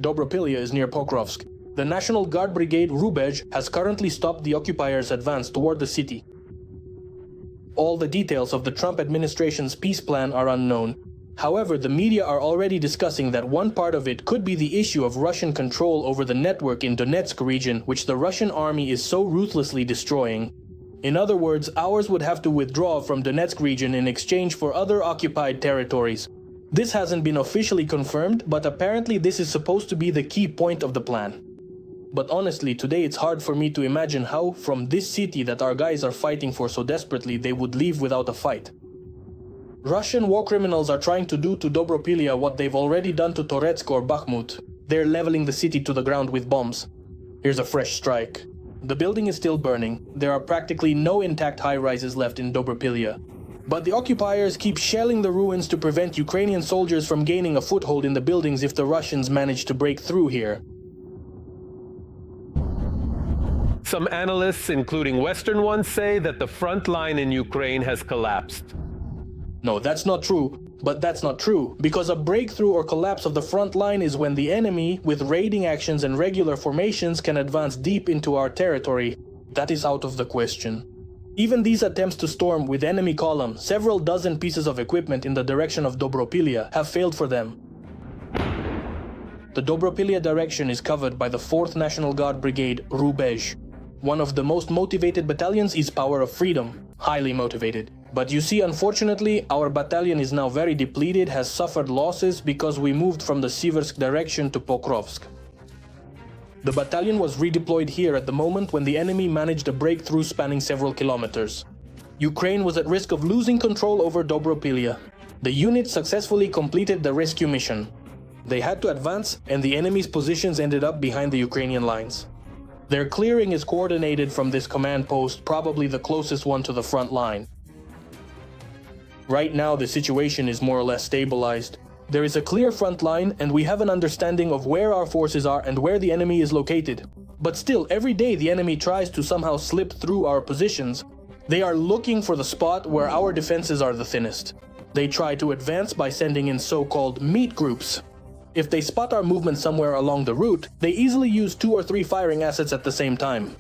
Dobropilya is near Pokrovsk. The National Guard Brigade Rubej has currently stopped the occupiers' advance toward the city. All the details of the Trump administration's peace plan are unknown. However, the media are already discussing that one part of it could be the issue of Russian control over the network in Donetsk region, which the Russian army is so ruthlessly destroying. In other words, ours would have to withdraw from Donetsk region in exchange for other occupied territories. This hasn't been officially confirmed, but apparently this is supposed to be the key point of the plan. But honestly, today it's hard for me to imagine how, from this city that our guys are fighting for so desperately, they would leave without a fight. Russian war criminals are trying to do to Dobropilya what they've already done to Toretsk or Bakhmut. They're leveling the city to the ground with bombs. Here's a fresh strike. The building is still burning. There are practically no intact high-rises left in Dobropilya. But the occupiers keep shelling the ruins to prevent Ukrainian soldiers from gaining a foothold in the buildings if the Russians manage to break through here. Some analysts, including Western ones, say that the front line in Ukraine has collapsed. No, that's not true. But that's not true, because a breakthrough or collapse of the front line is when the enemy, with raiding actions and regular formations, can advance deep into our territory. That is out of the question. Even these attempts to storm with enemy column, several dozen pieces of equipment in the direction of Dobropilya, have failed for them. The Dobropilya direction is covered by the 4th National Guard Brigade, Rubej. One of the most motivated battalions is Power of Freedom, highly motivated. But you see, unfortunately, our battalion is now very depleted, has suffered losses because we moved from the Siversk direction to Pokrovsk. The battalion was redeployed here at the moment when the enemy managed a breakthrough spanning several kilometers. Ukraine was at risk of losing control over Dobropilya. The unit successfully completed the rescue mission. They had to advance, and the enemy's positions ended up behind the Ukrainian lines. Their clearing is coordinated from this command post, probably the closest one to the front line. Right now, the situation is more or less stabilized. There is a clear front line, and we have an understanding of where our forces are and where the enemy is located. But still, every day the enemy tries to somehow slip through our positions. They are looking for the spot where our defenses are the thinnest. They try to advance by sending in so-called meat groups. If they spot our movement somewhere along the route, they easily use 2 or 3 firing assets at the same time.